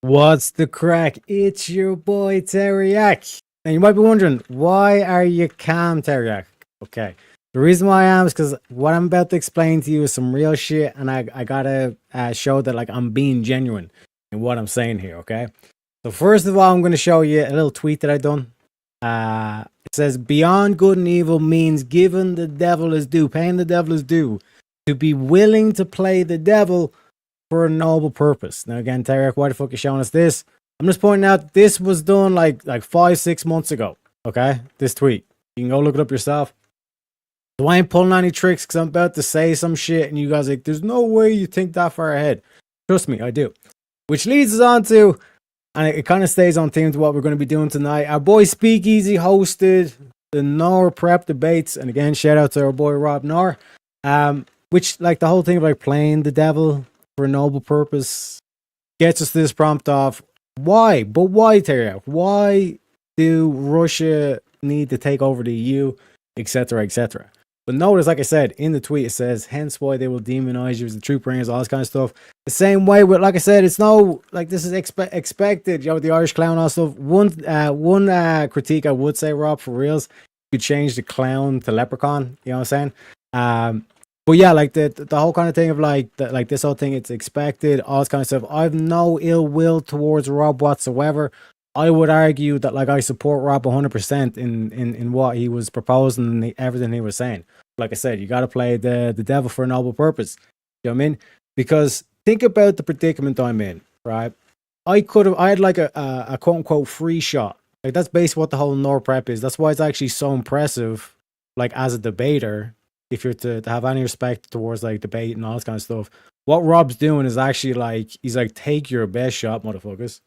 What's the crack? It's your boy Teriak. And you might be wondering, why are you calm, Teriak? Okay. The reason why I am is because what I'm about to explain to you is some real shit, and I gotta show that like I'm being genuine in what I'm saying here, okay? So first of all, I'm gonna show you a little tweet that I done. It says, "Beyond good and evil means giving the devil his due, paying the devil his due, to be willing to play the devil for a noble purpose." Now again, Tarek, why the fuck are you showing us this? I'm just pointing out this was done like 5-6 months ago. Okay, this tweet. You can go look it up yourself. So I ain't pulling any tricks because I'm about to say some shit and you guys are like, there's no way you think that far ahead. Trust me, I do. Which leads us on to, and it kind of stays on theme to what we're going to be doing tonight. Our boy Speakeasy hosted the Nor Prep debates, and again, shout out to our boy Rob Nor. Which like the whole thing of like playing the devil for a noble purpose gets us this prompt off. Why? But why, Terry? Why do Russia need to take over the EU, etc., etc.? But notice, like I said, in the tweet, it says, hence why they will demonize you as the troop bringers, all this kind of stuff. The same way with, like I said, it's no, like this is expected, you know, with the Irish clown, all stuff. One critique I would say, Rob, for reals, you could change the clown to leprechaun, you know what I'm saying? But yeah, like the whole kind of thing of like this whole thing, it's expected, all this kind of stuff. I've no ill will towards Rob whatsoever. I would argue that like I support Rob 100% in what he was proposing and everything he was saying. Like I said, you got to play the devil for a noble purpose. You know what I mean? Because think about the predicament I'm in, right? I had like a quote unquote free shot. Like that's basically what the whole Nor Prep is. That's why it's actually so impressive. Like as a debater, if you're to have any respect towards like debate and all this kind of stuff, what Rob's doing is actually like he's like, take your best shot, motherfuckers.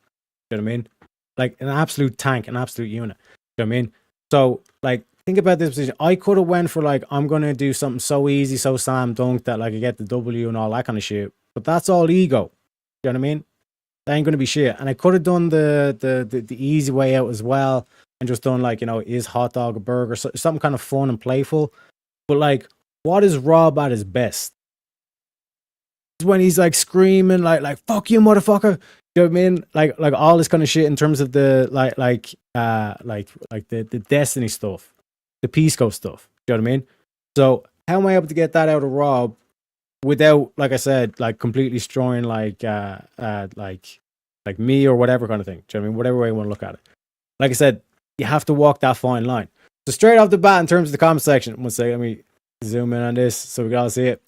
You know what I mean? Like an absolute tank, an absolute unit. You know what I mean? So like think about this position. I could have went for like I'm gonna do something so easy, so slam dunk that like I get the W and all that kind of shit. But that's all ego. You know what I mean? That ain't gonna be shit. And I could have done the easy way out as well and just done like, you know, is hot dog a burger, something kind of fun and playful. But like, what is Rob at his best? It's when he's like screaming like fuck you, motherfucker. You know what I mean? Like all this kind of shit in terms of the the Destiny stuff, the Peace Coast stuff. You know what I mean? So how am I able to get that out of Rob without, like I said, like completely destroying like me or whatever kind of thing? Do you know what I mean? Whatever way you want to look at it. Like I said, you have to walk that fine line. So straight off the bat, in terms of the comment section, one second, let me zoom in on this so we can all see it.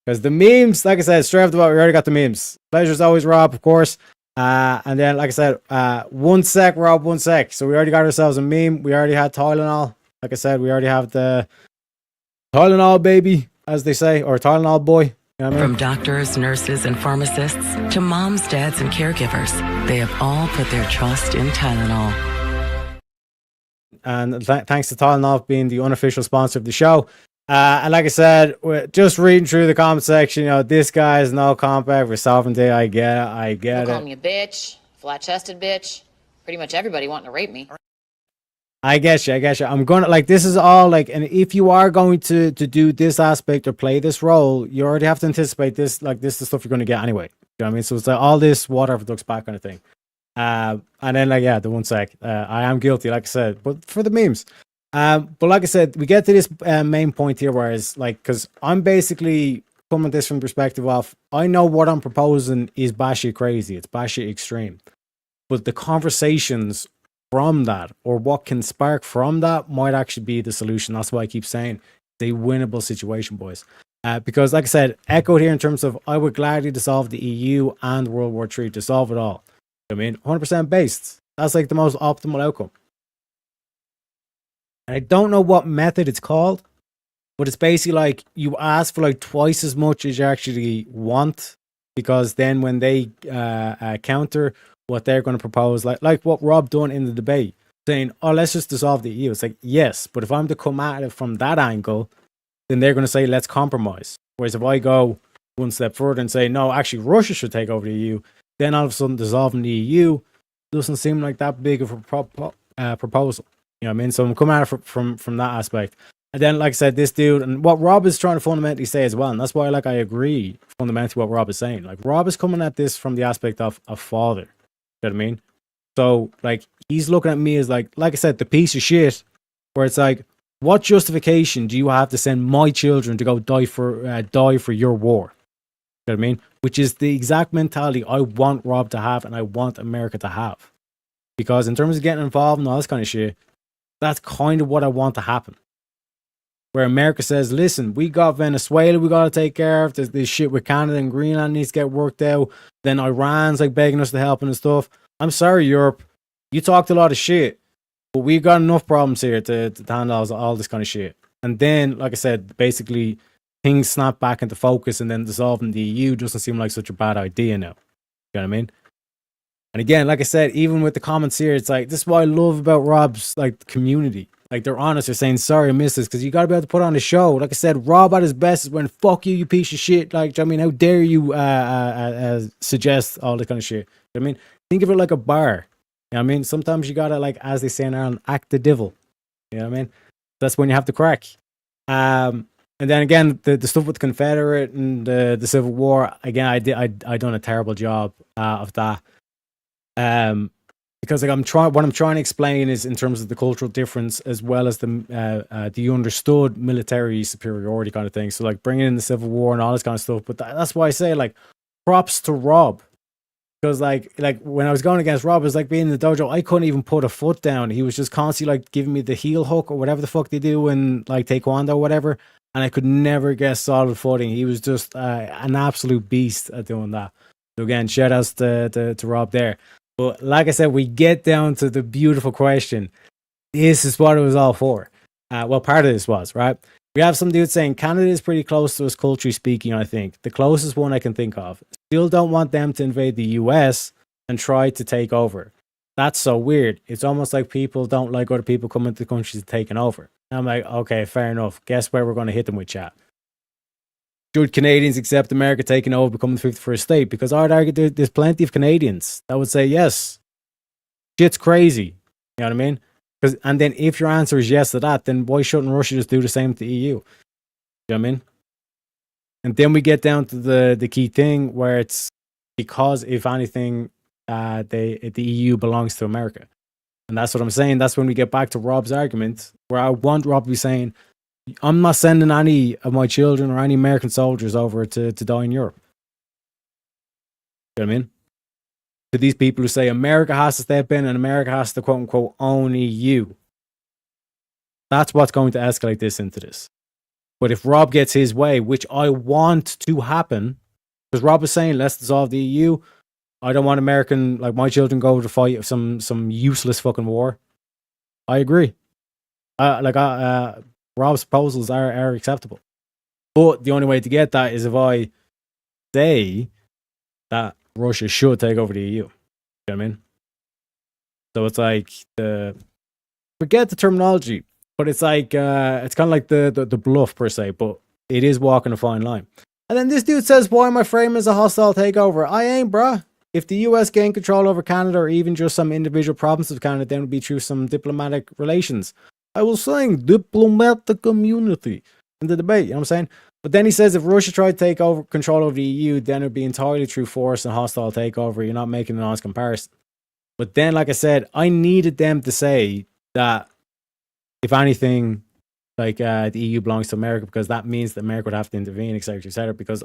Because the memes, like I said, straight off the bat, we already got the memes. Pleasure's always Rob, of course. And then, like I said, 1 sec, Rob, 1 sec. So we already got ourselves a meme. We already had Tylenol. Like I said, we already have the Tylenol baby, as they say, or Tylenol boy. You know what I mean? From doctors, nurses, and pharmacists to moms, dads, and caregivers, they have all put their trust in Tylenol. And thanks to Tylenol being the unofficial sponsor of the show. And like I said, just reading through the comment section, you know, this guy is no compact for sovereignty. I get it. They'll call me a bitch, flat-chested bitch. Pretty much everybody wanting to rape me. I get you. I'm gonna like this is all like, and if you are going to do this aspect or play this role, you already have to anticipate this. Like this is the stuff you're gonna get anyway. You know what I mean? So it's like all this water off the duck's back kind of thing. And then like the 1 sec, I am guilty, like I said, but for the memes. But like I said, we get to this main point here, whereas like, because I'm basically coming at this from the perspective of I know what I'm proposing is batshit crazy, it's batshit extreme, but the conversations from that or what can spark from that might actually be the solution. That's why I keep saying it's a winnable situation, boys. Because like I said, echoed here in terms of I would gladly dissolve the EU and World War III, dissolve it all. I mean, 100% based. That's like the most optimal outcome. And I don't know what method it's called, but it's basically like you ask for like twice as much as you actually want, because then when they counter what they're going to propose, like what Rob done in the debate, saying, oh, let's just dissolve the EU. It's like, yes, but if I'm to come at it from that angle, then they're going to say, let's compromise. Whereas if I go 1 step further and say, no, actually Russia should take over the EU, then all of a sudden dissolving the EU doesn't seem like that big of a proposal. You know what I mean? So I'm coming at it from that aspect. And then, like I said, this dude, and what Rob is trying to fundamentally say as well, and that's why like I agree fundamentally what Rob is saying. Like Rob is coming at this from the aspect of a father. You know what I mean? So, like, he's looking at me as like I said, the piece of shit. Where it's like, what justification do you have to send my children to go die for your war? You know what I mean? Which is the exact mentality I want Rob to have, and I want America to have. Because in terms of getting involved and all this kind of shit, that's kind of what I want to happen. Where America says, listen, we got Venezuela we got to take care of. There's this shit with Canada and Greenland needs to get worked out. Then Iran's like begging us to help and stuff. I'm sorry, Europe. You talked a lot of shit. But we've got enough problems here to handle all this kind of shit. And then, like I said, basically things snap back into focus, and then dissolving the EU doesn't seem like such a bad idea now. You know what I mean? And again, like I said, even with the comments here, it's like, this is what I love about Rob's like community. Like, they're honest, they're saying, sorry, I missed this, because you got to be able to put on a show. Like I said, Rob at his best is when, fuck you, you piece of shit. Like, I mean, how dare you suggest all this kind of shit. I mean, think of it like a bar. You know what I mean? Sometimes you gotta, like, as they say in Ireland, act the devil. You know what I mean? That's when you have to crack. And then again, the stuff with the Confederate and the Civil War, again, I done a terrible job of that. Because like what I'm trying to explain is in terms of the cultural difference as well as the understood military superiority kind of thing. So like bringing in the Civil War and all this kind of stuff. But that's why I say, like, props to Rob. Because like when I was going against Rob, it was like being in the dojo. I couldn't even put a foot down. He was just constantly like giving me the heel hook or whatever the fuck they do in like Taekwondo or whatever, and I could never get solid footing. He was just an absolute beast at doing that. So again, shout outs to Rob there. But like I said, we get down to the beautiful question. This is what it was all for. Well, part of this was, right? We have some dude saying Canada is pretty close to us culturally speaking, I think. The closest one I can think of. Still don't want them to invade the US and try to take over. That's so weird. It's almost like people don't like other people coming to the countries taking over. And I'm like, okay, fair enough. Guess where we're going to hit them with, chat? Should Canadians accept America taking over, becoming the 51st state? Because I'd argue there's plenty of Canadians that would say yes. Shit's crazy. You know what I mean? And then if your answer is yes to that, then why shouldn't Russia just do the same to the EU? You know what I mean? And then we get down to the key thing where it's because, if anything, the EU belongs to America. And that's what I'm saying. That's when we get back to Rob's argument, where I want Rob to be saying, I'm not sending any of my children or any American soldiers over to die in Europe. You know what I mean? To these people who say America has to step in and America has to, quote unquote, own EU. That's what's going to escalate this into this. But if Rob gets his way, which I want to happen, because Rob is saying, let's dissolve the EU. I don't want my children go to fight some useless fucking war. I agree. Rob's proposals are acceptable. But the only way to get that is if I say that Russia should take over the EU. You know what I mean? So it's like forget the terminology, but it's like it's kind of like the bluff per se, but it is walking a fine line. And then this dude says, why am I framing as a hostile takeover? I ain't, bruh. If the US gained control over Canada or even just some individual provinces of Canada, then it would be through some diplomatic relations. I was saying diplomatic community in the debate, you know what I'm saying? But then he says if Russia tried to take over control over the EU, then it would be entirely through force and hostile takeover. You're not making an honest comparison. But then, like I said, I needed them to say that, if anything, like the EU belongs to America, because that means that America would have to intervene, etc., etc. Because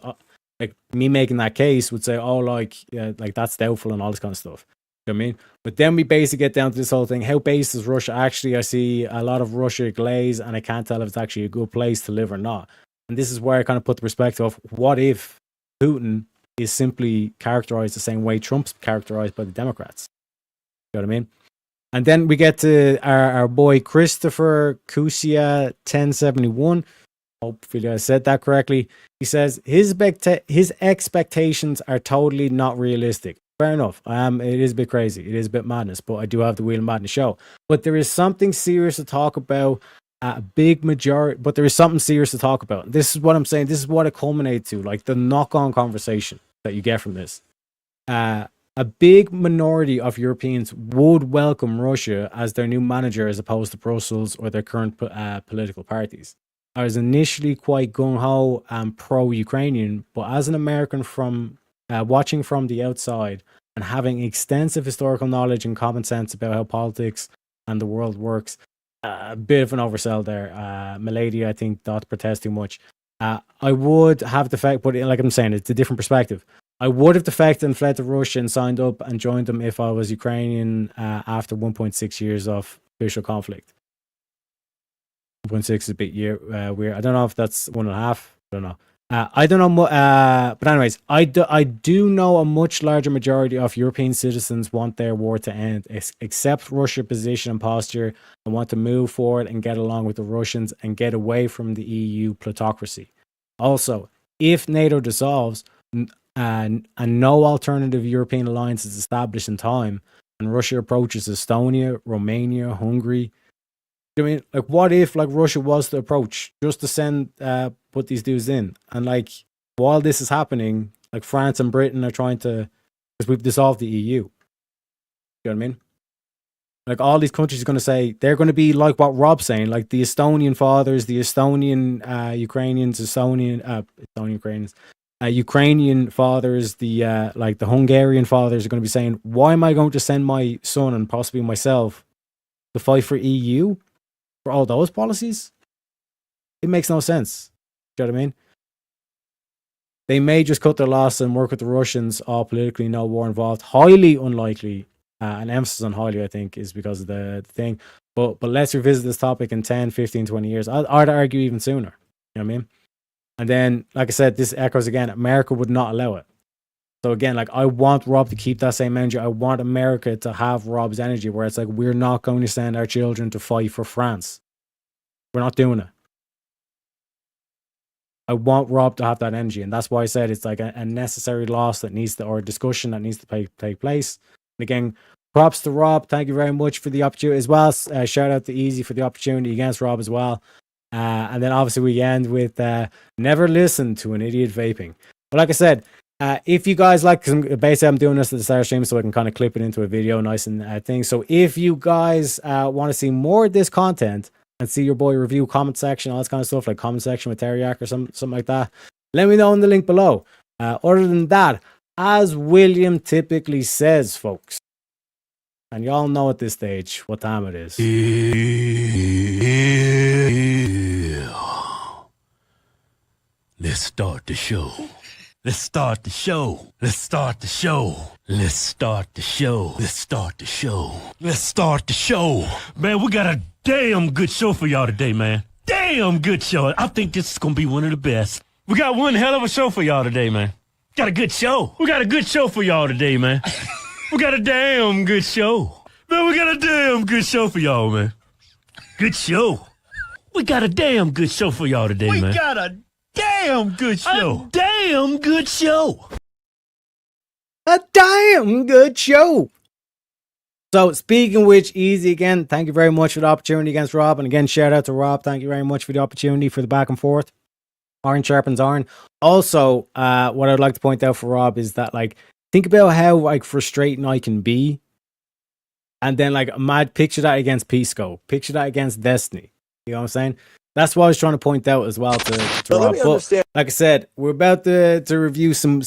like me making that case would say, oh, like that's doubtful and all this kind of stuff. You know what I mean? But then we basically get down to this whole thing. How based is Russia? Actually, I see a lot of Russia glaze, and I can't tell if it's actually a good place to live or not. And this is where I kind of put the perspective of what if Putin is simply characterized the same way Trump's characterized by the Democrats. You know what I mean? And then we get to our boy Christopher Kusia 1071. Hopefully I said that correctly. He says his expectations are totally not realistic. Fair enough. It is a bit crazy. It is a bit madness, but I do have the Wheel of Madness show. But there is something serious to talk about. A big majority, but there is something serious to talk about. This is what I'm saying. This is what it culminates to, like the knock-on conversation that you get from this. A big minority of Europeans would welcome Russia as their new manager as opposed to Brussels or their current political parties. I was initially quite gung-ho and pro-Ukrainian, but as an American from watching from the outside, and having extensive historical knowledge and common sense about how politics and the world works. A bit of an oversell there. Milady, I think, doth protest too much. I would have defected, but like I'm saying, it's a different perspective. I would have defected and fled to Russia and signed up and joined them if I was Ukrainian after 1.6 years of official conflict. 1.6 is a bit weird. I don't know if that's 1.5. I don't know. I don't know. But anyways, I do know a much larger majority of European citizens want their war to end, accept Russia's position and posture, and want to move forward and get along with the Russians and get away from the EU plutocracy. Also, if NATO dissolves and no alternative European alliance is established in time, and Russia approaches Estonia, Romania, Hungary, I mean, like, what if like Russia was to approach just to send put these dudes in, and like while this is happening, like France and Britain are trying to, because we've dissolved the EU. You know what I mean? Like all these countries are going to say they're going to be like what Rob's saying, like the Estonian fathers, the Estonian Ukrainians, Ukrainian fathers, the like the Hungarian fathers are going to be saying, why am I going to send my son and possibly myself to fight for EU? For all those policies, it makes no sense. Do you know what I mean? They may just cut their loss and work with the Russians, all politically, no war involved. Highly unlikely, and emphasis on highly, I think, is because of the thing. But let's revisit this topic in 10, 15, 20 years. I'd argue even sooner. You know what I mean? And then, like I said, this echoes again, America would not allow it. So again, like, I want Rob to keep that same energy. I want America to have Rob's energy, where it's like, we're not going to send our children to fight for France. We're not doing it. I want Rob to have that energy, and that's why I said it's like a necessary loss that needs to, or a discussion that needs to take place. And again, props to Rob. Thank you very much for the opportunity as well. Shout out to Easy for the opportunity against Rob as well. And then obviously we end with never listen to an idiot vaping. But like I said, if you guys like, because basically I'm doing this at the start of stream so I can kind of clip it into a video nice and thing. So if you guys want to see more of this content and see your boy review, comment section, all this kind of stuff, like comment section with Teriak or something like that, let me know in the link below. Other than that, as William typically says, folks, and y'all know at this stage what time it is. Let's start the show. Let's start the show. Let's start the show. Let's start the show. Let's start the show. Let's start the show. Man, we got a damn good show for y'all today, man. Damn good show. I think this is going to be one of the best. We got one hell of a show for y'all today, man. Got a good show. We got a good show for y'all today, man. We got a damn good show. Man, we got a damn good show for y'all, man. Good show. We got a damn good show for y'all today, man. We got a damn good show. A damn good show. A damn good show. So speaking of which, Easy again, thank you very much for the opportunity against Rob. And again, shout out to Rob. Thank you very much for the opportunity for the back and forth. Iron sharpens iron. Also, what I'd like to point out for Rob is that, like, think about how like frustrating I can be. And then like picture that against Pisco. Picture that against Destiny. You know what I'm saying? That's what I was trying to point out as well to Rob. But like I said, we're about to review some